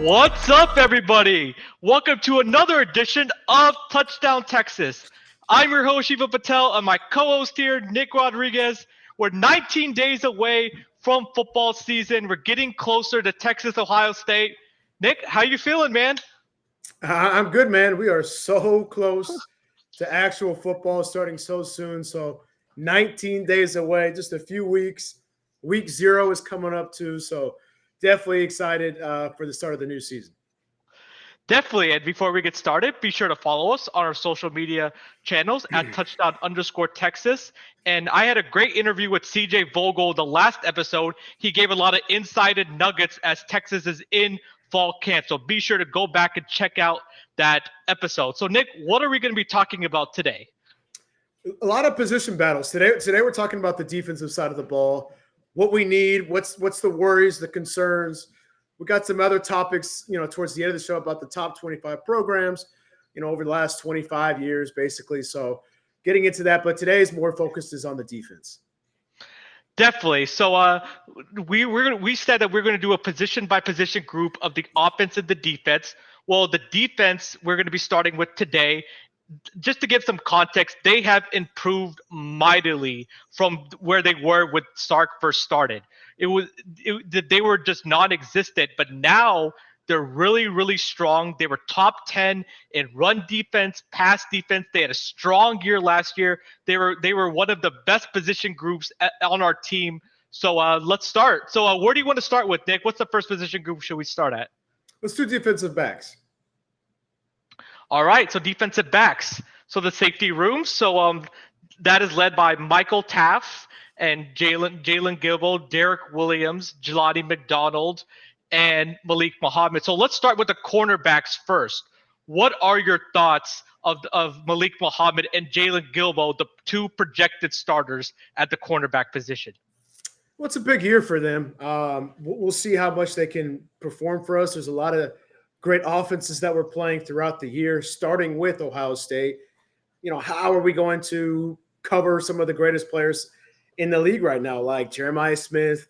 What's up, everybody? Welcome to another edition of Touchdown Texas. I'm your host, Shiva Patel, and my co-host here, Nick Rodriguez. We're 19 days away from football season. We're getting closer to Texas, Ohio State. Nick, how you feeling, man? I'm good, man. We are so close to actual football starting so soon. So 19 days away, just a few weeks. Week 0 is coming up too. So definitely excited for the start of the new season. Definitely. And before we get started, be sure to follow us on our social media channels at touchdown_Texas. And I had a great interview with CJ Vogel the last episode. He gave a lot of insider nuggets as Texas is in fall camp. So be sure to go back and check out that episode. So, Nick, what are we going to be talking about today? A lot of position battles. Today we're talking about the defensive side of the ball, what we need, what's the worries, the concerns. We got some other topics, towards the end of the show about the top 25 programs, over the last 25 years, basically. So getting into that, but today's more focused is on the defense. Definitely. So we said that we're going to do a position by position group of the offense and the defense. Well, the defense we're going to be starting with today. Just to give some context, they have improved mightily from where they were when Sark first started. They were just non-existent, but now they're really, really strong. They were top 10 in run defense, pass defense. They had a strong year last year. They were one of the best position groups on our team. So let's start. So where do you want to start with, Nick? What's the first position group should we start at? Let's do defensive backs. All right, so defensive backs. So the safety room. So that is led by Michael Taff and Jalen Gilbo, Derek Williams, Jelani McDonald, and Malik Muhammad. So let's start with the cornerbacks first. What are your thoughts of Malik Muhammad and Jalen Gilbo, the two projected starters at the cornerback position? Well, it's a big year for them. We'll see how much they can perform for us. There's a lot of great offenses that we're playing throughout the year, starting with Ohio State. How are we going to cover some of the greatest players in the league right now, like Jeremiah Smith?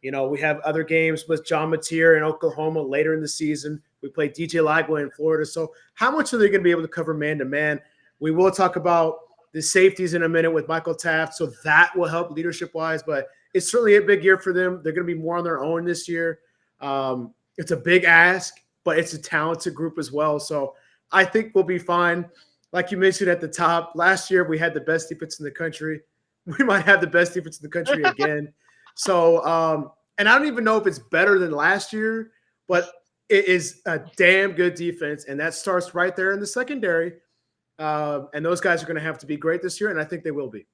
We have other games with John Mateer in Oklahoma later in the season. We play DJ Lagway in Florida. So how much are they going to be able to cover man-to-man? We will talk about the safeties in a minute with Michael Taft, so that will help leadership-wise. But it's certainly a big year for them. They're going to be more on their own this year. It's a big ask, but it's a talented group as well. So I think we'll be fine. Like you mentioned at the top, last year we had the best defense in the country. We might have the best defense in the country again. So, and I don't even know if it's better than last year, but it is a damn good defense. And that starts right there in the secondary. And those guys are going to have to be great this year, and I think they will be.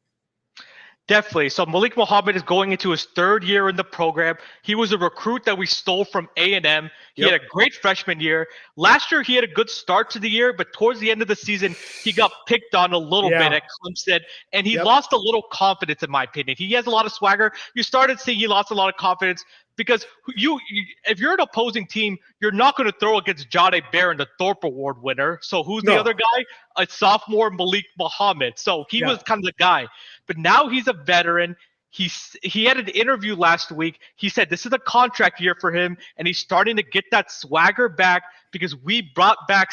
Definitely. So Malik Muhammad is going into his third year in the program. He was a recruit that we stole from A&M. He had a great freshman year. Last year, he had a good start to the year, but towards the end of the season, he got picked on a little bit at Clemson, and he lost a little confidence, in my opinion. He has a lot of swagger. You started seeing he lost a lot of confidence because if you're an opposing team, you're not going to throw against Jahdae Barron, the Thorpe Award winner. So who's the other guy? A sophomore, Malik Muhammad. So he was kind of the guy. But now he's a veteran. He had an interview last week. He said this is a contract year for him, and he's starting to get that swagger back because we brought back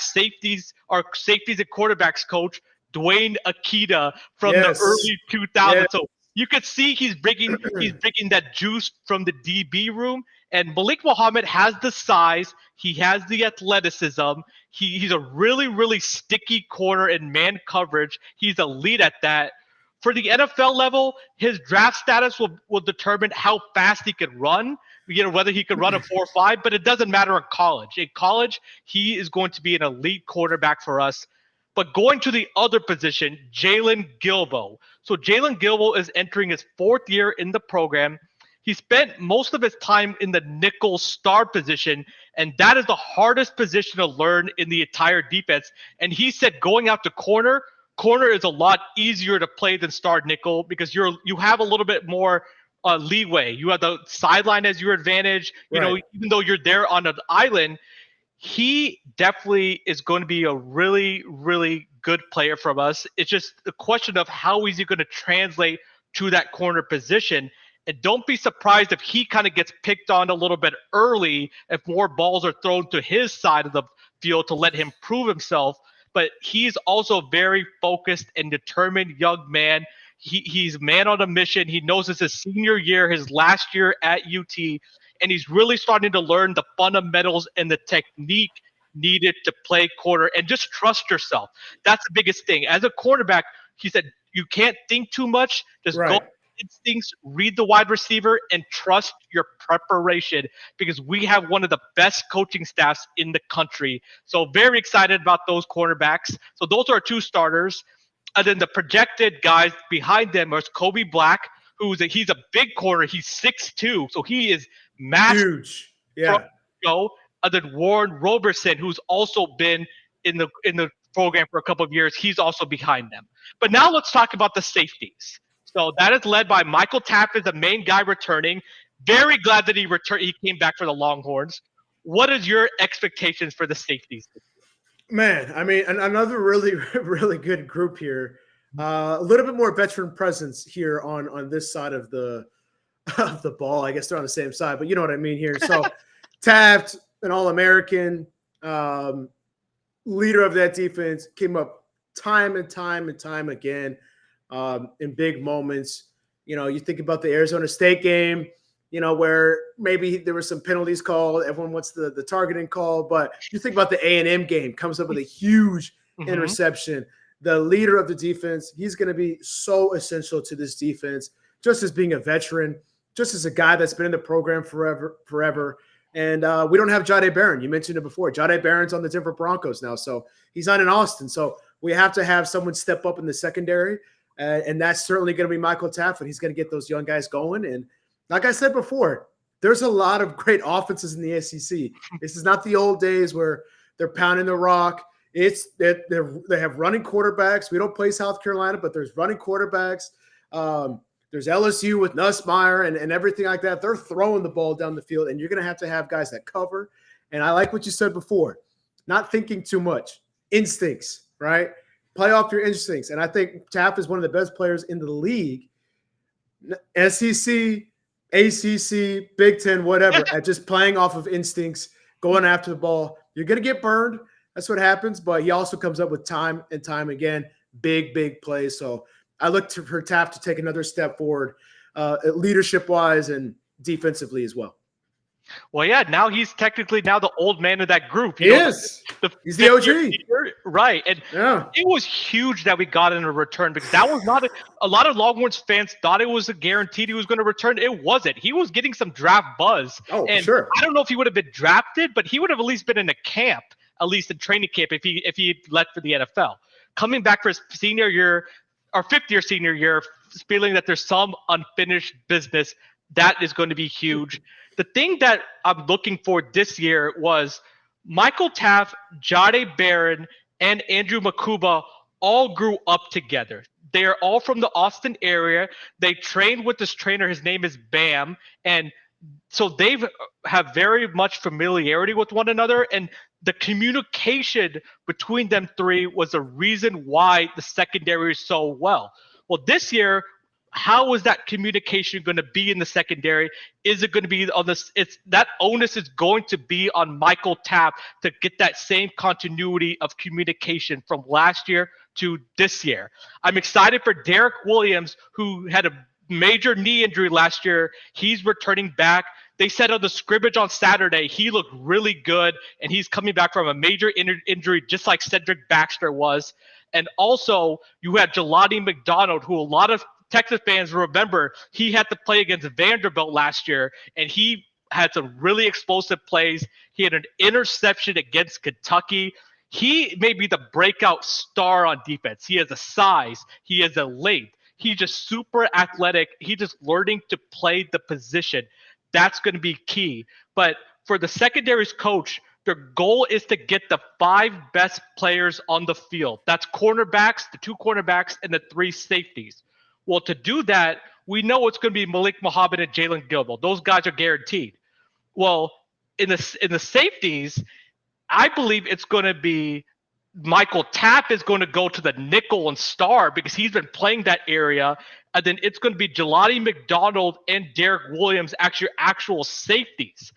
our safeties and quarterbacks coach, Dwayne Akita, from the early 2000s. Yes. So you could see he's bringing that juice from the DB room. And Malik Muhammad has the size. He has the athleticism. He's a really, really sticky corner in man coverage. He's elite at that. For the NFL level, his draft status will determine how fast he can run, whether he can run a 4.5, but it doesn't matter in college. In college, he is going to be an elite quarterback for us. But going to the other position, Jalen Gilbo. So Jalen Gilbo is entering his fourth year in the program. He spent most of his time in the nickel star position, and that is the hardest position to learn in the entire defense. And he said going out to corner is a lot easier to play than star nickel because you have a little bit more leeway. You have the sideline as your advantage. Even though you're there on an island, he definitely is going to be a really, really good player from us. It's just a question of how is he going to translate to that corner position. And don't be surprised if he kind of gets picked on a little bit early if more balls are thrown to his side of the field to let him prove himself. But he's also a very focused and determined young man. He's man on a mission. He knows it's his senior year, his last year at UT, and he's really starting to learn the fundamentals and the technique needed to play corner and just trust yourself. That's the biggest thing. As a cornerback, he said, you can't think too much. Just go instincts, read the wide receiver, and trust your preparation because we have one of the best coaching staffs in the country. So very excited about those cornerbacks. So those are our 2 starters. And then the projected guys behind them are Kobe Black, he's a big corner. He's 6'2", so he is massive. Huge. Yeah. And then Warren Roberson, who's also been in the program for a couple of years, he's also behind them. But now let's talk about the safeties. So that is led by Michael Tapp, is the main guy returning. Very glad that he returned. He came back for the Longhorns. What is your expectations for the safeties? Man, I mean, another really, really good group here. A little bit more veteran presence here on this side of the ball. I guess they're on the same side, but you know what I mean here. So Taft, an All-American, leader of that defense, came up time and time again in big moments. You know, you think about the Arizona State game, you know, where maybe there were some penalties called. Everyone wants the targeting call. But you think about the A&M game, comes up with a huge interception. The leader of the defense, he's going to be so essential to this defense, just as being a veteran, just as a guy that's been in the program forever. And we don't have Jahdae Barron. You mentioned it before. Jahdae Barron's on the Denver Broncos now, so he's not in Austin. So we have to have someone step up in the secondary, and that's certainly going to be Michael Taft, and he's going to get those young guys going. And like I said before, there's a lot of great offenses in the SEC. This is not the old days where they're pounding the rock. They have running quarterbacks. We don't play South Carolina, but there's running quarterbacks. There's LSU with Nussmeier and everything like that. They're throwing the ball down the field, and you're going to have guys that cover. And I like what you said before, not thinking too much. Instincts, right? Play off your instincts. And I think Taft is one of the best players in the league, SEC, ACC, Big Ten, whatever, at just playing off of instincts, going after the ball. You're going to get burned. That's what happens. But he also comes up with time and time again, big plays. So I look for Taft to take another step forward, leadership-wise and defensively as well. Well, yeah, now he's technically the old man of that group. He is. He's the OG. Right. And it was huge that we got in a return because that was not a lot of Longhorns fans thought it was a guaranteed he was going to return. It wasn't. He was getting some draft buzz. Oh, and sure. I don't know if he would have been drafted, but he would have at least been in a camp, at least in training camp, if he left for the NFL. Coming back for his senior year, or fifth-year senior year, feeling that there's some unfinished business, that is going to be huge. The thing that I'm looking for this year was Michael Taft, Jahdae Barron, and Andrew Makuba all grew up together. They are all from the Austin area. They trained with this trainer. His name is Bam. And so they have very much familiarity with one another. And the communication between them three was the reason why the secondary is so well. Well, this year, how is that communication going to be in the secondary? Is it going to be on this? That onus is going to be on Michael Taft to get that same continuity of communication from last year to this year. I'm excited for Derek Williams, who had a major knee injury last year. He's returning back. They said on the scrimmage on Saturday, he looked really good, and he's coming back from a major injury just like Cedric Baxter was. And also, you had Jelani McDonald, who a lot of Texas fans remember, he had to play against Vanderbilt last year, and he had some really explosive plays. He had an interception against Kentucky. He may be the breakout star on defense. He has a size. He has a length. He's just super athletic. He's just learning to play the position. That's going to be key. But for the secondaries coach, their goal is to get the 5 best players on the field. That's cornerbacks, the 2 cornerbacks, and the 3 safeties. Well, to do that, we know it's going to be Malik Muhammad and Jalen Gilmore. Those guys are guaranteed. Well, in the safeties, I believe it's going to be Michael Tapp is going to go to the nickel and star because he's been playing that area. And then it's going to be Jelani McDonald and Derek Williams, actual safeties.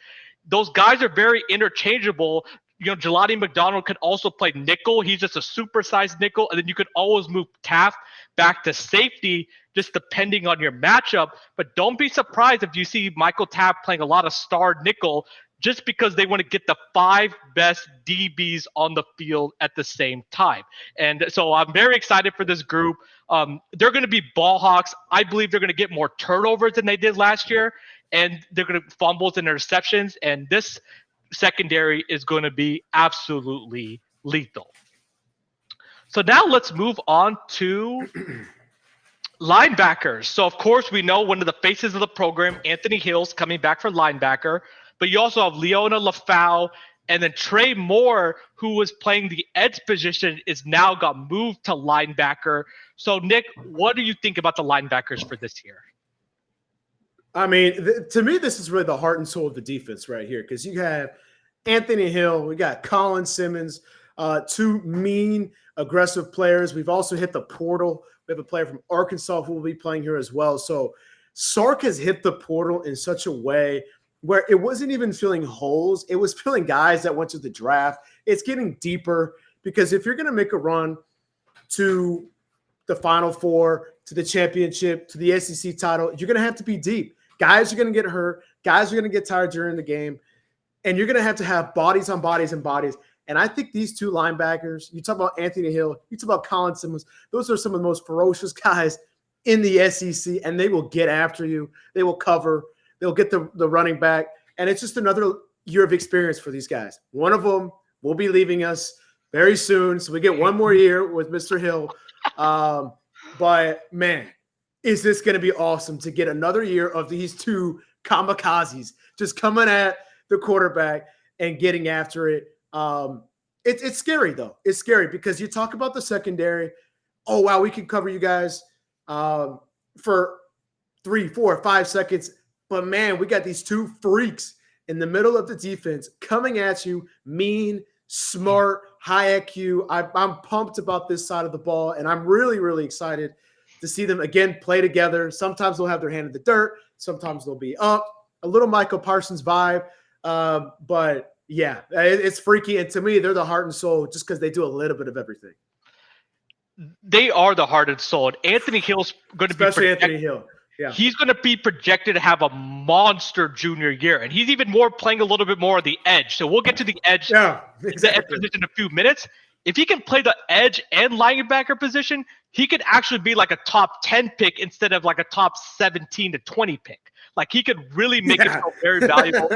Those guys are very interchangeable. Jelani McDonald can also play nickel. He's just a supersized nickel. And then you could always move Taft back to safety, just depending on your matchup. But don't be surprised if you see Michael Taft playing a lot of star nickel, just because they want to get the 5 best DBs on the field at the same time. And so I'm very excited for this group. They're going to be ball hawks. I believe they're going to get more turnovers than they did last year, and they're going to fumbles and interceptions. And this secondary is going to be absolutely lethal. So now let's move on to linebackers. So, of course, we know one of the faces of the program, Anthony Hill's coming back for linebacker. But you also have Leona Lafau, and then Trey Moore, who was playing the edge position, is now got moved to linebacker. So, Nick, what do you think about the linebackers for this year? I mean, to me, this is really the heart and soul of the defense right here, because you have Anthony Hill, we got Colin Simmons, 2 mean, aggressive players. We've also hit the portal. We have a player from Arkansas who will be playing here as well. So Sark has hit the portal in such a way where it wasn't even filling holes. It was filling guys that went to the draft. It's getting deeper, because if you're going to make a run to the Final Four, to the championship, to the SEC title, you're going to have to be deep. Guys are going to get hurt. Guys are going to get tired during the game. And you're going to have bodies on bodies and bodies. And I think these 2 linebackers, you talk about Anthony Hill, you talk about Colin Simmons, those are some of the most ferocious guys in the SEC, and they will get after you. They will cover. They'll get the running back. And it's just another year of experience for these guys. One of them will be leaving us very soon. So we get one more year with Mr. Hill. But, man, is this going to be awesome to get another year of these 2 kamikazes just coming at the quarterback and getting after it. It's scary, though. It's scary because you talk about the secondary. Oh, wow, we can cover you guys for 3, 4, 5 seconds. But, man, we got these 2 freaks in the middle of the defense coming at you, mean, smart, high IQ. I'm pumped about this side of the ball, and I'm really, really excited to see them, again, play together. Sometimes they'll have their hand in the dirt. Sometimes they'll be up. A little Michael Parsons vibe. But, yeah, it's freaky. And to me, they're the heart and soul just because they do a little bit of everything. They are the heart and soul. And Anthony Hill's going to be – especially Anthony Hill. Yeah. He's going to be projected to have a monster junior year, and he's even more playing a little bit more on the edge. So we'll get to the edge, the edge position in a few minutes. If he can play the edge and linebacker position, he could actually be like a top 10 pick instead of like a top 17 to 20 pick. Like, he could really make himself very valuable.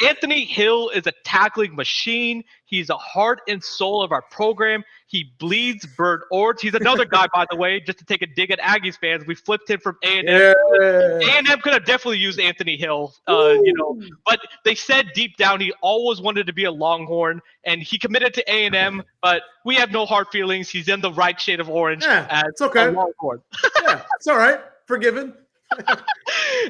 Anthony Hill is a tackling machine. He's a heart and soul of our program. He bleeds Bird Orts. He's another guy, by the way, just to take a dig at Aggies fans. We flipped him from A&M. A&M could have definitely used Anthony Hill, but they said deep down he always wanted to be a Longhorn, and he committed to A&M, but we have no hard feelings. He's in the right shade of orange as it's okay. a Longhorn. Yeah, it's all right. Forgiven.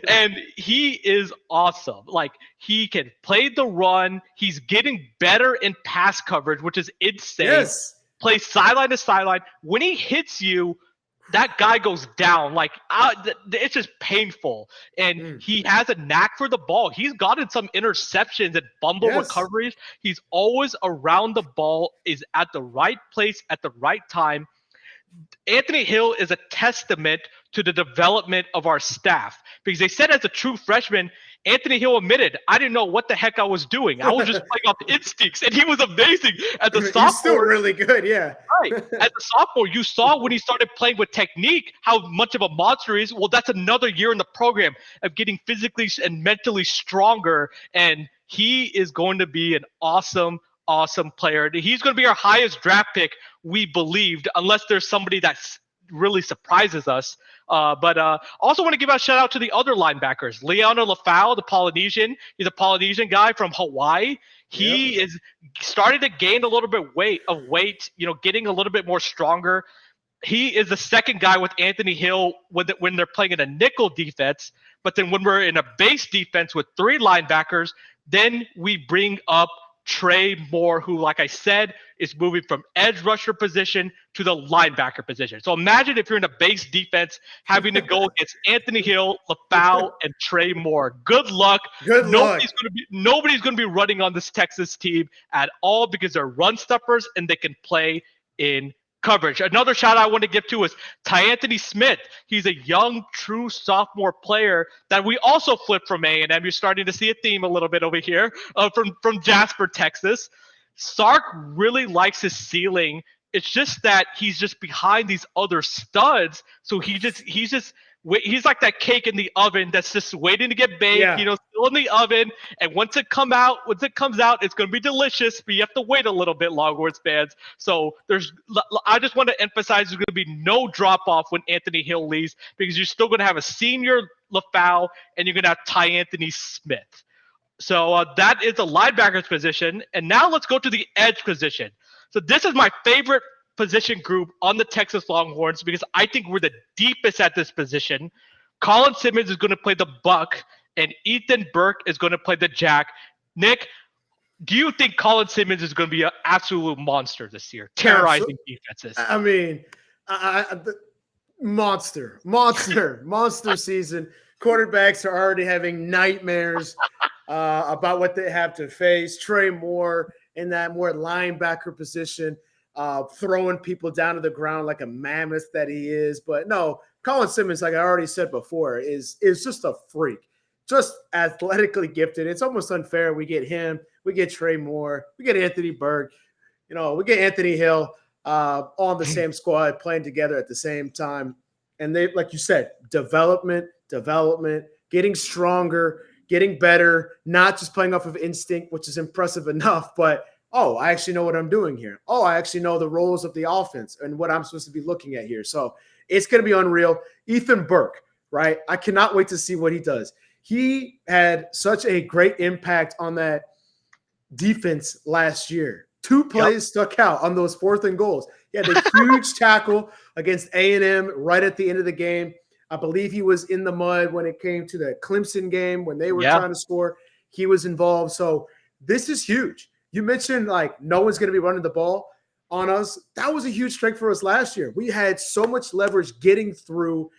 And he is awesome. Like, he can play the run. He's getting better in pass coverage, which is insane. Yes. Plays sideline to sideline. When he hits you, that guy goes down. Like, it's just painful. And he has a knack for the ball. He's gotten some interceptions and fumble recoveries. He's always around the ball, is at the right place at the right time. Anthony Hill is a testament to the development of our staff, because they said as a true freshman, Anthony Hill admitted, I didn't know what the heck I was doing. I was just playing off instincts, and he was amazing. As a sophomore, he's still really good, yeah. Right. As a sophomore, you saw when he started playing with technique how much of a monster he is. Well, that's another year in the program of getting physically and mentally stronger, and he is going to be an awesome player. He's going to be our highest draft pick, we believed, unless there's somebody that really surprises us. But also want to give a shout out to the other linebackers. Leona Lafau, the Polynesian. He's a Polynesian guy from Hawaii. He is starting to gain a little bit of weight, getting a little bit more stronger. He is the second guy with Anthony Hill when they're playing in a nickel defense. But then when we're in a base defense with 3 linebackers, then we bring up Trey Moore, who, like I said, is moving from edge rusher position to the linebacker position. So imagine if you're in a base defense having to go against Anthony Hill, LaFau, and Trey Moore. Good luck. Good luck. Nobody's gonna be running on this Texas team at all because they're run stuffers and they can play in coverage. Another shout out I want to give to is Anthony Smith. He's a young, true sophomore player that we also flipped from A&M. You're starting to see a theme a little bit over here from Jasper, Texas. Sark really likes his ceiling. It's just that he's just behind these other studs. So he's like that cake in the oven that's just waiting to get baked, still in the oven. And once it comes out, it's going to be delicious, but you have to wait a little bit, Longhorns fans. So I just want to emphasize there's going to be no drop off when Anthony Hill leaves, because you're still going to have a senior LaFau and you're going to have Anthony Smith. So that is the linebackers position. And now let's go to the edge position. So this is my favorite position group on the Texas Longhorns because I think we're the deepest at this position. Colin Simmons is going to play the buck, and Ethan Burke is going to play the jack. Nick, do you think Colin Simmons is going to be an absolute monster this year, terrorizing defenses? I mean, monster season. Quarterbacks are already having nightmares about what they have to face. Trey Moore in that more linebacker position, throwing people down to the ground like a mammoth that he is. But no, Colin Simmons, like I already said before, is just a freak, just athletically gifted. It's almost unfair. We get him, we get Trey Moore, we get Anthony Burke, we get Anthony Hill on the same squad playing together at the same time. And they, like you said, development, getting stronger, getting better, not just playing off of instinct, which is impressive enough, but I actually know what I'm doing here. I actually know the roles of the offense and what I'm supposed to be looking at here. So it's going to be unreal. Ethan Burke, right? I cannot wait to see what he does. He had such a great impact on that defense last year. 2 plays stuck out on those 4th and goals. He had a huge tackle against A&M right at the end of the game. I believe he was in the mud when it came to the Clemson game when they were trying to score. He was involved. So this is huge. You mentioned like no one's going to be running the ball on us. That was a huge strength for us last year. We had so much leverage getting through.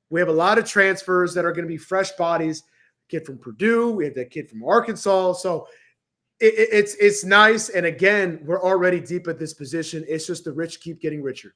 We have a lot of transfers that are going to be fresh bodies. Kid from Purdue. We have that kid from Arkansas. So it's nice. And again, we're already deep at this position. It's just the rich keep getting richer.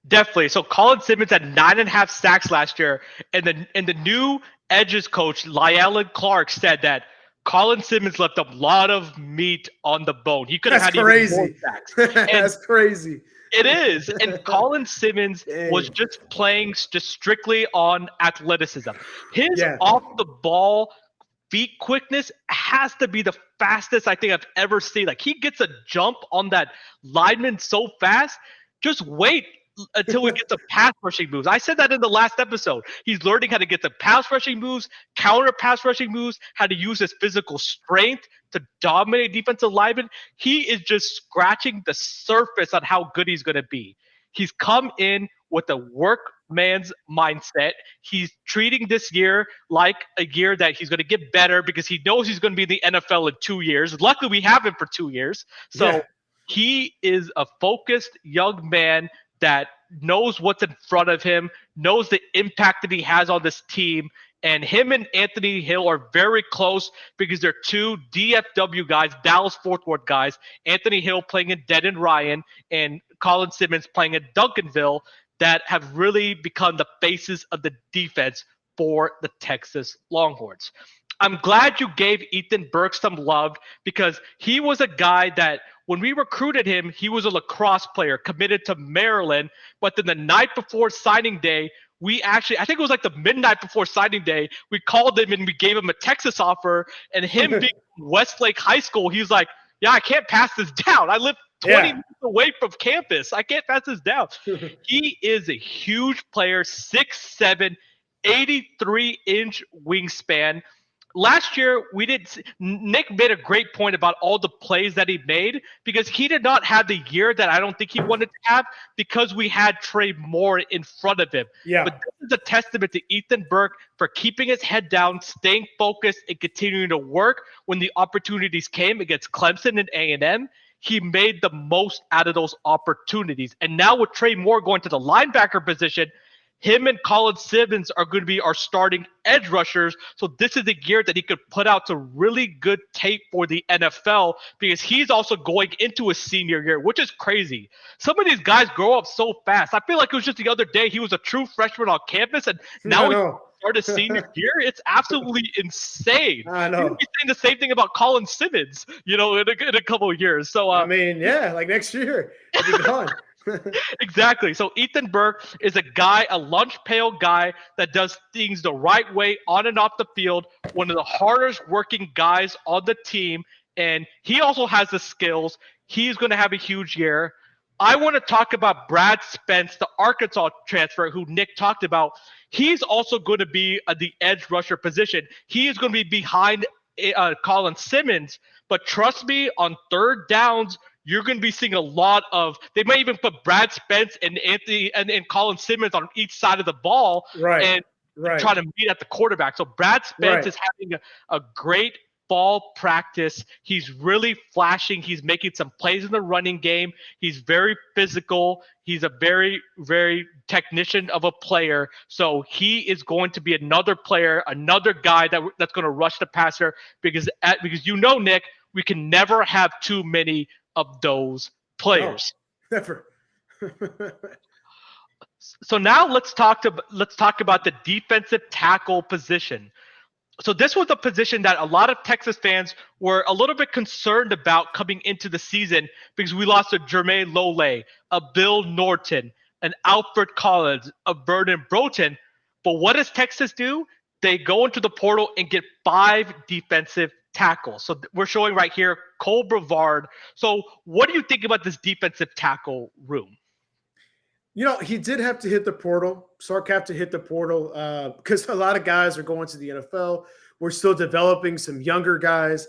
Definitely. So Colin Simmons had 9.5 sacks last year, and the new edges coach, Lyellen Clark, said that Colin Simmons left a lot of meat on the bone. He could have had even more sacks. That's crazy. It is. And Colin Simmons was just playing just strictly on athleticism. His off the ball feet quickness has to be the fastest I think I've ever seen. Like, he gets a jump on that lineman so fast. Just wait until we get the pass rushing moves. I said that in the last episode. He's learning how to get the pass rushing moves, counter pass rushing moves, how to use his physical strength to dominate defensive linemen. He is just scratching the surface on how good he's going to be. He's come in with a workman's mindset. He's treating this year like a year that he's going to get better because he knows he's going to be in the NFL in 2 years. Luckily, we have him for 2 years. So he is a focused young man that knows what's in front of him, knows the impact that he has on this team. And him and Anthony Hill are very close because they're 2 DFW guys, Dallas Fort Worth guys. Anthony Hill playing in Denton Ryan and Colin Simmons playing in Duncanville, that have really become the faces of the defense for the Texas Longhorns. I'm glad you gave Ethan Burke some love because he was a guy that when we recruited him, he was a lacrosse player committed to Maryland. But then the night before signing day, I think it was like the midnight before signing day, we called him and we gave him a Texas offer. And him being from Westlake High School, he was like, yeah, I can't pass this down. I live 20 minutes away from campus. I can't pass this down. He is a huge player, 6'7", 83-inch wingspan. last year we did. Nick made a great point about all the plays that he made because he did not have the year that I don't think he wanted to have because we had Trey Moore in front of him. Yeah. But this is a testament to Ethan Burke for keeping his head down, staying focused, and continuing to work when the opportunities came against Clemson and A&M. He made the most out of those opportunities. And now with Trey Moore going to the linebacker position, him and Colin Simmons are going to be our starting edge rushers. So this is the year that he could put out some really good tape for the NFL because he's also going into his senior year, which is crazy. Some of these guys grow up so fast. I feel like it was just the other day he was a true freshman on campus, and now he's started his senior year. It's absolutely insane. I know. You're gonna be saying the same thing about Colin Simmons, in a couple of years. So I mean, yeah, like next year he'll be gone. Exactly. So Ethan Burke is a lunch pail guy that does things the right way on and off the field, one of the hardest working guys on the team, and he also has the skills. He's going to have a huge year. I want to talk about Brad Spence, the Arkansas transfer who Nick talked about. He's also going to be the edge rusher position. He is going to be behind Colin Simmons, but trust me, on third downs, you're going to be seeing a lot of. They might even put Brad Spence and Anthony and Colin Simmons on each side of the ball, and trying to meet at the quarterback. So Brad Spence is having a great fall practice. He's really flashing. He's making some plays in the running game. He's very physical. He's a very, very technician of a player. So he is going to be another player, another guy that's going to rush the passer because Nick, we can never have too many of those players. No, never. So now let's talk about the defensive tackle position. So this was a position that a lot of Texas fans were a little bit concerned about coming into the season because we lost a Jermaine Lole, a Bill Norton, an Alfred Collins, a Vernon Broughton. But what does Texas do? They go into the portal and get 5 defensive tackles. So we're showing right here Cole Brevard. So what do you think about this defensive tackle room? He did have to hit the portal. Sark have to hit the portal because a lot of guys are going to the NFL. We're still developing some younger guys.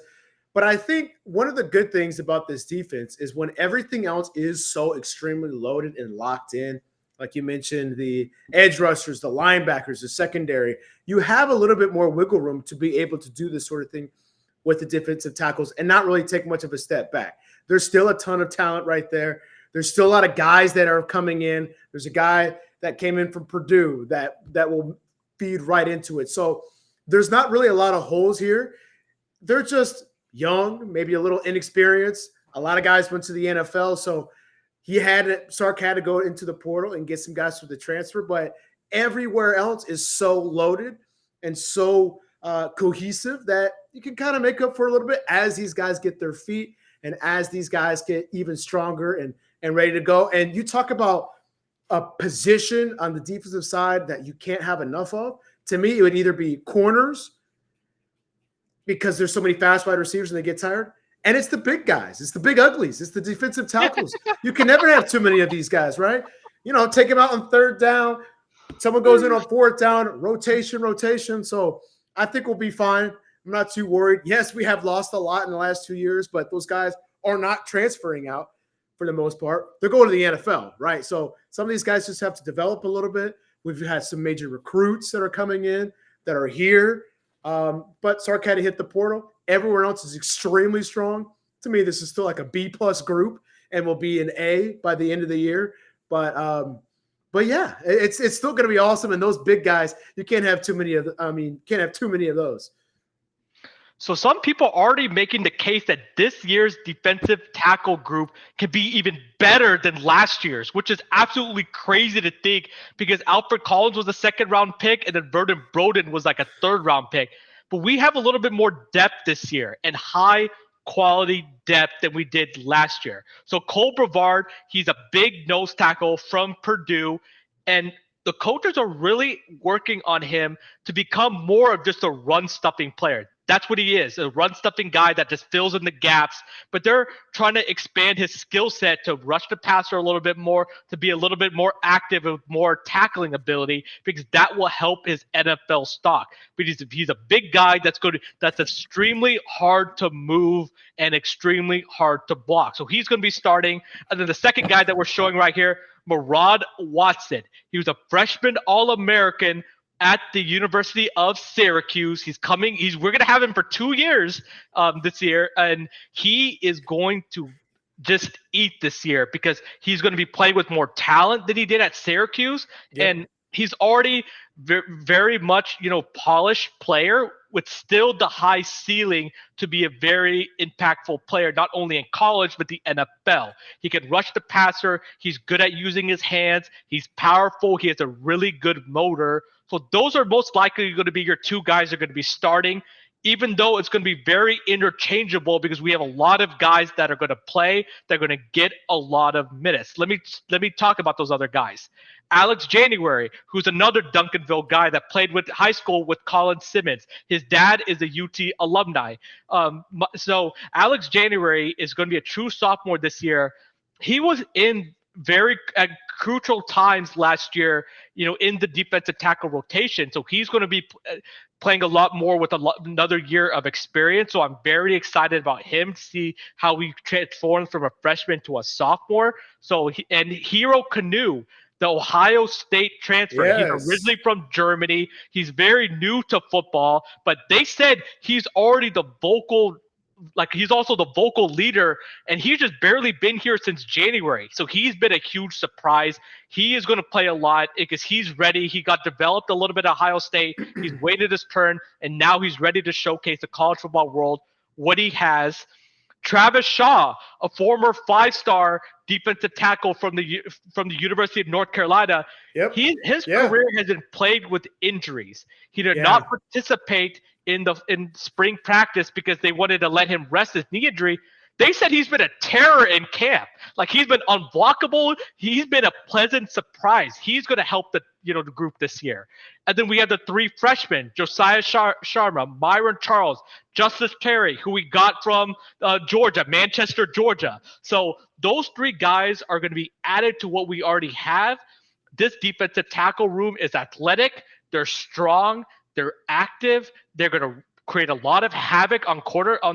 But I think one of the good things about this defense is when everything else is so extremely loaded and locked in, like you mentioned, the edge rushers, the linebackers, the secondary, you have a little bit more wiggle room to be able to do this sort of thing with the defensive tackles and not really take much of a step back. There's still a ton of talent right there. There's still a lot of guys that are coming in. There's a guy that came in from Purdue that will feed right into it. So there's not really a lot of holes here. They're just young, maybe a little inexperienced. A lot of guys went to the NFL, so Sark had to go into the portal and get some guys through the transfer. But everywhere else is so loaded and so cohesive that you can kind of make up for a little bit as these guys get their feet and as these guys get even stronger and ready to go. And you talk about a position on the defensive side that you can't have enough of. To me, it would either be corners because there's so many fast wide receivers and they get tired. And it's the big guys. It's the big uglies. It's the defensive tackles. You can never have too many of these guys, right? Take them out on third down. Someone goes in on fourth down, rotation. So I think we'll be fine. I'm not too worried. Yes, we have lost a lot in the last 2 years, but those guys are not transferring out for the most part. They're going to the NFL, right? So some of these guys just have to develop a little bit. We've had some major recruits that are coming in that are here. But Sark had to hit the portal. Everyone else is extremely strong. To me, this is still like a B+ group and will be an A by the end of the year. But yeah, it's still going to be awesome. And those big guys, you can't have too many of those. So some people are already making the case that this year's defensive tackle group can be even better than last year's, which is absolutely crazy to think because Alfred Collins was a 2nd-round pick and then Vernon Broughton was like a 3rd-round pick. But we have a little bit more depth this year and high quality depth than we did last year. So Cole Brevard, he's a big nose tackle from Purdue, and the coaches are really working on him to become more of just a run-stuffing player. That's what he is, a run-stuffing guy that just fills in the gaps. But they're trying to expand his skill set to rush the passer a little bit more, to be a little bit more active with more tackling ability, because that will help his NFL stock. Because he's a big guy that's extremely hard to move and extremely hard to block. So he's going to be starting. And then the second guy that we're showing right here, Murad Watson. He was a freshman All-American at the University of Syracuse. We're going to have him for 2 years this year, and he is going to just eat this year because he's going to be playing with more talent than he did at Syracuse. Yep. And he's already very much, polished player with still the high ceiling to be a very impactful player, not only in college, but the NFL. He can rush the passer. He's good at using his hands. He's powerful. He has a really good motor. So those are most likely going to be your two guys that are going to be starting, even though it's going to be very interchangeable because we have a lot of guys that are going to play. They're going to get a lot of minutes. Let me talk about those other guys. Alex January, who's another Duncanville guy that played with high school with Colin Simmons. His dad is a UT alumni. So Alex January is going to be a true sophomore this year. He was in very crucial times last year, in the defensive tackle rotation. So he's going to be playing a lot more with another year of experience. So I'm very excited about him to see how he transforms from a freshman to a sophomore. So Hero Canoe, the Ohio State transfer. Yes. He's originally from Germany. He's very new to football, but they said he's already he's also the vocal leader, and he's just barely been here since January. So he's been a huge surprise. He is going to play a lot because he's ready. He got developed a little bit at Ohio State. He's waited his turn, and now he's ready to showcase the college football world what he has. Travis Shaw, a former 5-star defensive tackle from the University of North Carolina. Yep. His career has been plagued with injuries. He did not participate in spring practice because they wanted to let him rest his knee injury. They said he's been a terror in camp. Like, he's been unblockable. He's been a pleasant surprise. He's going to help the group this year. And then we have the 3 freshmen, Josiah Sharma, Myron Charles, Justice Terry, who we got from Georgia, Manchester, Georgia. So those 3 guys are going to be added to what we already have. This defensive tackle room is athletic. They're strong. They're active. They're going to create a lot of havoc on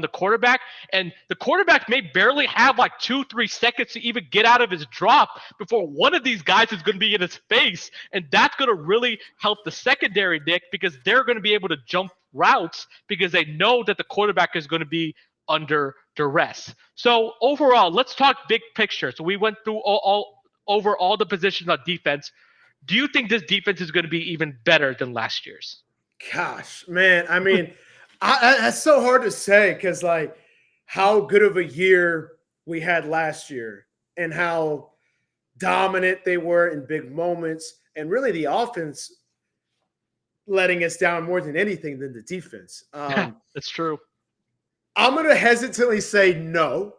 the quarterback, and the quarterback may barely have like 2-3 seconds to even get out of his drop before one of these guys is going to be in his face, and that's going to really help the secondary, Nick, because they're going to be able to jump routes because they know that the quarterback is going to be under duress. So overall, let's talk big picture. So we went through over all the positions on defense. Do you think this defense is going to be even better than last year's? Gosh, man. I mean, that's so hard to say because, like, how good of a year we had last year and how dominant they were in big moments, and really the offense letting us down more than anything than the defense. That's true. I'm going to hesitantly say no,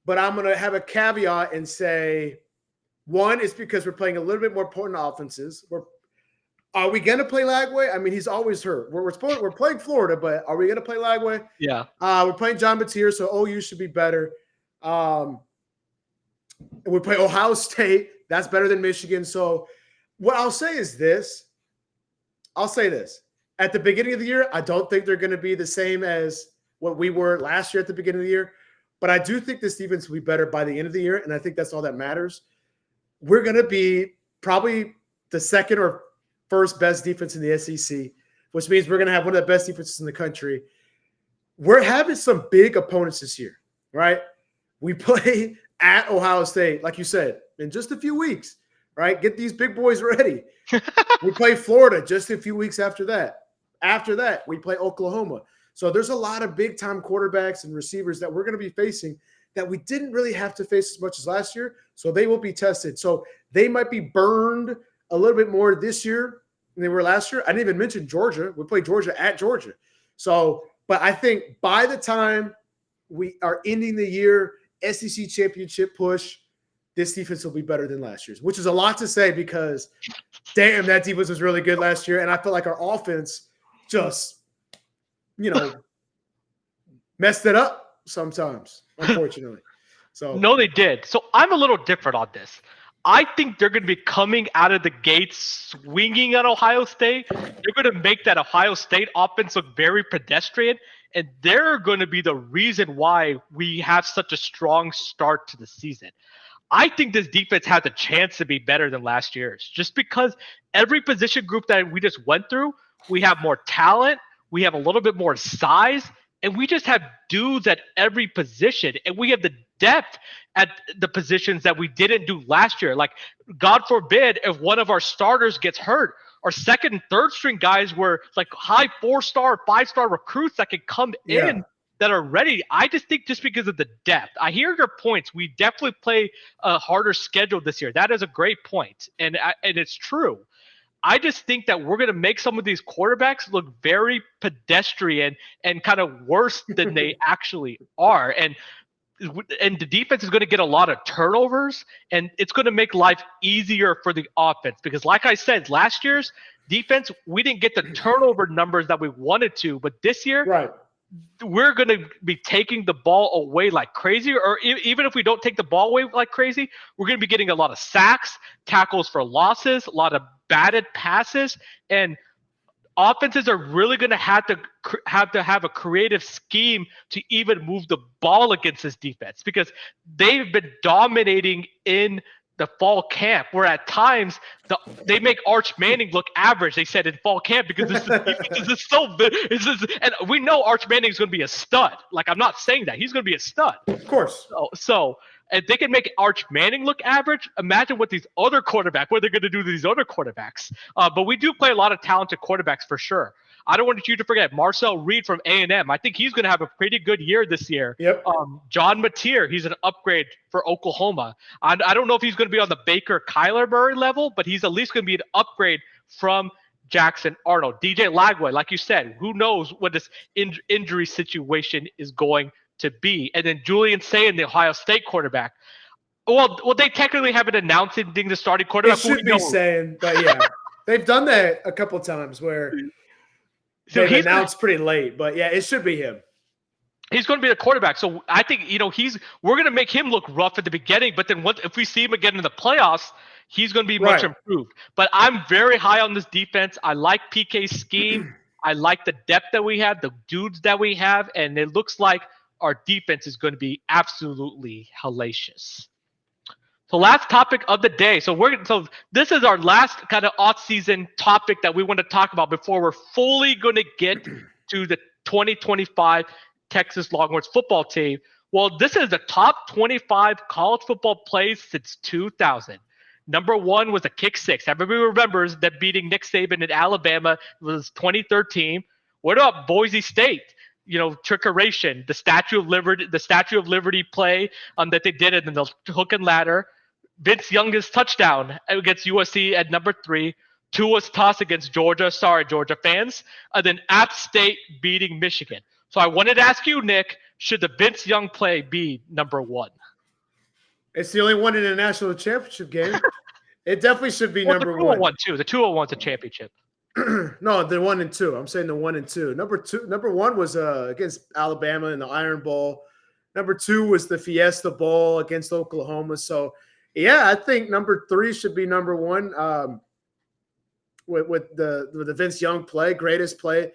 but I'm going to have a caveat and say, one, is because we're playing a little bit more potent offenses. Are we going to play Lagway? I mean, he's always hurt. We're playing Florida, but are we going to play Lagway? Yeah. We're playing John Batier, so OU should be better. We play Ohio State. That's better than Michigan. So what I'll say is this. I'll say this. At the beginning of the year, I don't think they're going to be the same as what we were last year at the beginning of the year. But I do think this defense will be better by the end of the year, and I think that's all that matters. We're going to be probably the second or first best defense in the SEC, which means we're going to have one of the best defenses in the country. We're having some big opponents this year, right? We play at Ohio State, like you said, in just a few weeks, right? Get these big boys ready. We play Florida just a few weeks after that. After that, we play Oklahoma. So there's a lot of big-time quarterbacks and receivers that we're going to be facing that we didn't really have to face as much as last year, so they will be tested. So they might be burned a little bit more this year than they were last year. I didn't even mention Georgia. We played Georgia at Georgia. So, but I think by the time we are ending the year, SEC championship push, this defense will be better than last year's, which is a lot to say because, damn, that defense was really good last year. And I felt like our offense just, messed it up sometimes, unfortunately. So No, they did. So I'm a little different on this. I think they're going to be coming out of the gates swinging at Ohio State. They're going to make that Ohio State offense look very pedestrian, and they're going to be the reason why we have such a strong start to the season. I think this defense has a chance to be better than last year's just because every position group that we just went through, we have more talent, we have a little bit more size, and we just have dudes at every position, and we have the depth at the positions that we didn't do last year. Like, God forbid if one of our starters gets hurt, our second and third string guys were like high 4-star, 5-star recruits that could come in that are ready. I just think just because of the depth. I hear your points. We definitely play a harder schedule this year. That is a great point, and it's true. I just think that we're going to make some of these quarterbacks look very pedestrian and kind of worse than they actually are. And the defense is going to get a lot of turnovers, and it's going to make life easier for the offense because, like I said, last year's defense, we didn't get the turnover numbers that we wanted to, but this year, right. We're going to be taking the ball away like crazy, or even if we don't take the ball away like crazy, we're going to be getting a lot of sacks, tackles for losses, a lot of batted passes, and offenses are really going to have a creative scheme to even move the ball against this defense because they've been dominating in the fall camp, where at times they make Arch Manning look average. They said in fall camp because this defense is so big. And we know Arch Manning is going to be a stud. Like, I'm not saying that he's going to be a stud, of course. So if they can make Arch Manning look average, imagine what these other quarterbacks, what they're going to do to these other quarterbacks. But we do play a lot of talented quarterbacks for sure. I don't want you to forget Marcel Reed from A&M. I think he's going to have a pretty good year this year. Yep. John Mateer, he's an upgrade for Oklahoma. I don't know if he's going to be on the Baker Kyler Murray level, but he's at least going to be an upgrade from Jackson Arnold. DJ Lagway, like you said, who knows what this injury situation is going to be. And then Julian Sayin, the Ohio State quarterback. Well, they technically haven't announced anything the starting quarterback. It should be Sayin, but yeah. They've done that a couple of times where they've announced pretty late. But yeah, it should be him. He's going to be the quarterback. So I think, we're going to make him look rough at the beginning, but then if we see him again in the playoffs, he's going to be much improved. But I'm very high on this defense. I like PK's scheme. I like the depth that we have, the dudes that we have, and it looks like our defense is going to be absolutely hellacious. So last topic of the day. So this is our last kind of off-season topic that we want to talk about before we're fully going to get to the 2025 Texas Longhorns football team. Well, this is the top 25 college football plays since 2000. Number one was a kick six. Everybody remembers that beating Nick Saban in Alabama was 2013. What about Boise State? Trickeration, the Statue of Liberty play that they did in the hook and ladder. Vince Young's touchdown against USC at number 3. Tua's toss against Georgia. Sorry, Georgia fans. And then App State beating Michigan. So I wanted to ask you, Nick, should the Vince Young play be number 1? It's the only one in a national championship game. It definitely should be number 1. The 201's a championship. No, the 1 and 2. I'm saying the 1 and 2. Number 1 was against Alabama in the Iron Bowl. Number 2 was the Fiesta Bowl against Oklahoma. So, yeah, I think number 3 should be number 1 with the Vince Young play, greatest play.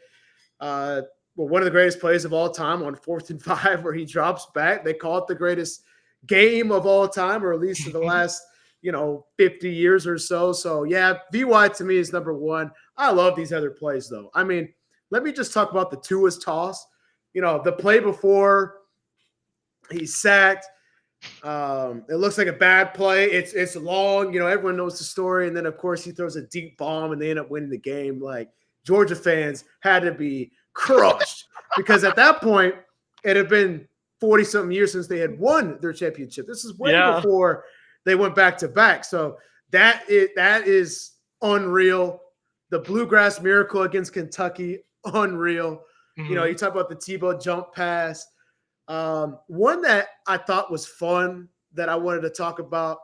One of the greatest plays of all time on 4th and 5 where he drops back. They call it the greatest game of all time, or at least in the last 50 years or so. So, yeah, VY to me is number 1. I love these other plays, though. I mean, let me just talk about the Tua's toss. The play before he's sacked. It looks like a bad play. It's long. Everyone knows the story. And then, of course, he throws a deep bomb, and they end up winning the game. Like, Georgia fans had to be crushed because at that point, it had been 40-something years since they had won their championship. This is way before they went back to back. So that is unreal. The Bluegrass Miracle against Kentucky, unreal. Mm-hmm. You talk about the Tebow jump pass. One that I thought was fun that I wanted to talk about.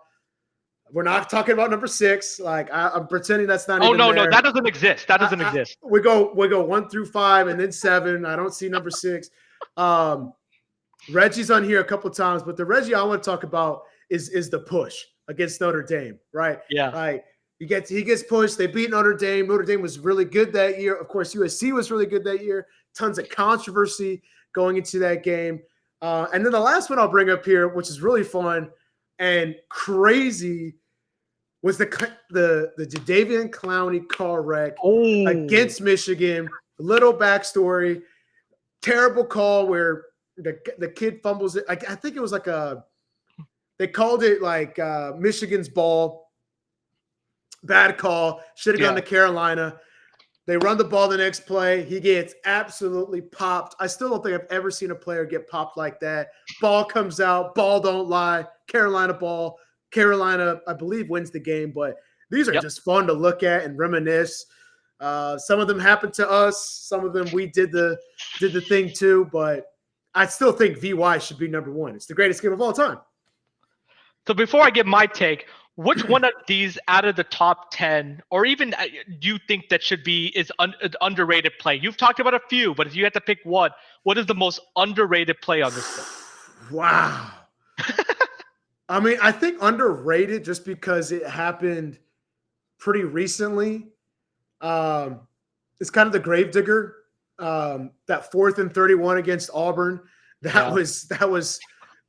We're not talking about number 6. Like I'm pretending that's not. Oh, no, that doesn't exist. That doesn't exist. We go 1 through 5 and then 7. I don't see number 6. Reggie's on here a couple times, but the Reggie I want to talk about is the push against Notre Dame, right? Yeah. Like he gets pushed. They beat Notre Dame. Notre Dame was really good that year. Of course, USC was really good that year. Tons of controversy going into that game. And then the last one I'll bring up here, which is really fun and crazy, was the Jadeveon Clowney car wreck against Michigan. Little backstory. Terrible call where the kid fumbles it. I think it was like they called it like Michigan's ball. Bad call. Should have gone to Carolina. They run the ball the next play. He gets absolutely popped. I still don't think I've ever seen a player get popped like that. Ball comes out. Ball don't lie. Carolina ball. Carolina, I believe, wins the game. But these are just fun to look at and reminisce. Some of them happened to us. Some of them we did the thing too. But I still think VY should be number one. It's the greatest game of all time. So before I give my take, which one of these out of the top 10, or even do you think that is underrated play? You've talked about a few, but if you had to pick one, what is the most underrated play on this list? Wow. I mean, I think underrated just because it happened pretty recently. It's kind of the gravedigger. That 4th and 31 against Auburn. That was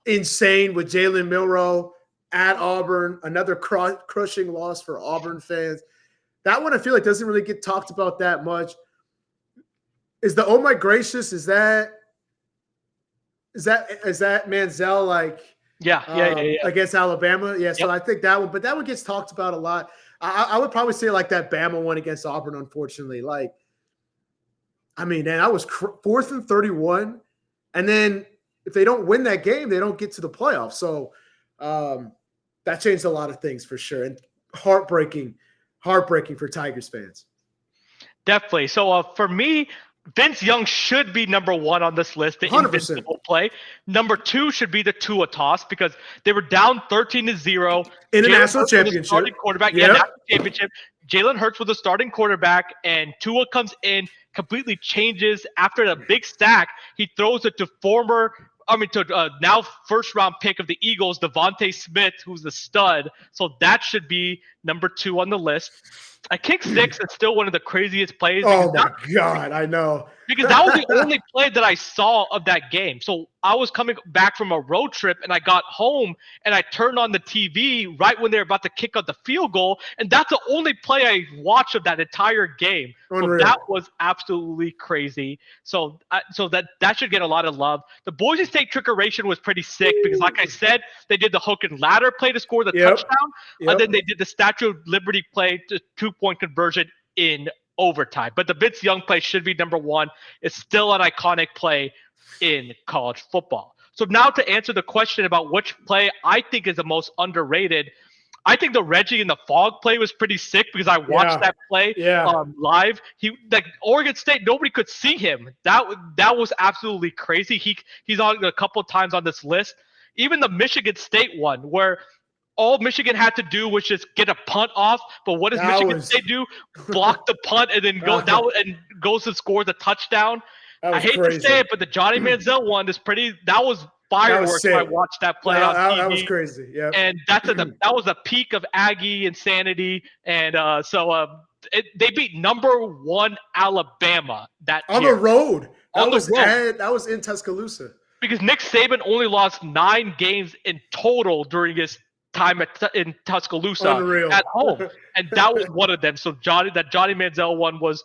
insane with Jalen Milroe at Auburn. Another crushing loss for Auburn fans. That one I feel like doesn't really get talked about that much. Is the oh my gracious? Is that Manziel like? Yeah. Against Alabama. Yeah. So I think that one, but that one gets talked about a lot. I would probably say like that Bama one against Auburn, unfortunately. Like, I mean, man, I was 4th and 31. And then if they don't win that game, they don't get to the playoffs. So that changed a lot of things for sure. And heartbreaking for Tigers fans. Definitely. So for me, Vince Young should be number one on this list. The 100%. Invincible play. Number 2 should be the Tua toss because they were down 13-0 in a national championship. Starting quarterback, national championship. Jalen Hurts was the starting quarterback, and Tua comes in, completely changes after a big sack. He throws it to now first round pick of the Eagles, Devontae Smith, who's the stud. So that should be number 2 on the list. A kick 6 is still one of the craziest plays. Oh my God, I know. Because that was the only play that I saw of that game. So I was coming back from a road trip and I got home and I turned on the TV right when they were about to kick out the field goal. And that's the only play I watched of that entire game. So that was absolutely crazy. So that should get a lot of love. The Boise State trickeration was pretty sick because, like I said, they did the hook and ladder play to score the touchdown. And then they did the Statue of Liberty play to 2-point conversion in overtime. But the Vince Young play should be number 1. It's still an iconic play in college football. So now to answer the question about which play I think is the most underrated, I think the Reggie in the fog play was pretty sick because I watched that play live. Oregon State, nobody could see him. That was absolutely crazy. He's on a couple of times on this list. Even the Michigan State one where all Michigan had to do was just get a punt off. But what does Michigan State do? Block the punt and then goes and scores a touchdown. I hate to say it, but the Johnny Manziel one is that was fireworks when I watched that play on TV. That was crazy. Yeah. And that was a peak of Aggie insanity. And they beat number 1 Alabama that on year. The road. That was in Tuscaloosa. Because Nick Saban only lost 9 games in total during his time in Tuscaloosa at home, and that was one of them. So Johnny Manziel one was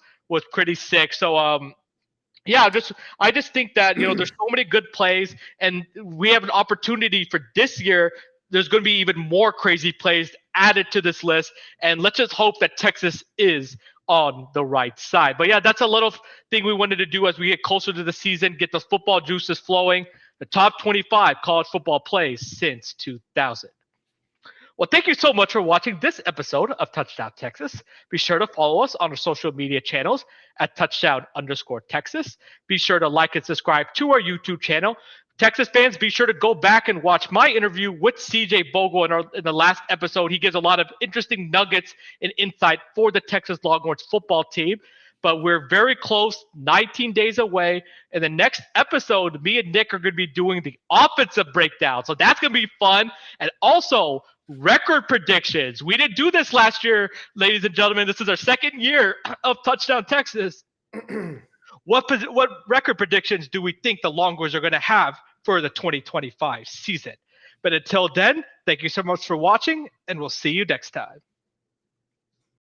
pretty sick. So I just think that there's so many good plays, and we have an opportunity for this year. There's going to be even more crazy plays added to this list, and let's just hope that Texas is on the right side. But yeah, that's a little thing we wanted to do as we get closer to the season, get the football juices flowing. The top 25 college football plays since 2000. Well, thank you so much for watching this episode of Touchdown Texas. Be sure to follow us on our social media channels at touchdown_Texas. Be sure to like and subscribe to our YouTube channel. Texas fans, be sure to go back and watch my interview with CJ Bogle in the last episode. He gives a lot of interesting nuggets and insight for the Texas Longhorns football team. but we're very close, 19 days away. In the next episode, me and Nick are going to be doing the offensive breakdown. So that's going to be fun. And also, record predictions. We didn't do this last year, ladies and gentlemen. This is our second year of Touchdown Texas. What record predictions do we think the Longhorns are going to have for the 2025 season? But until then, thank you so much for watching, and we'll see you next time.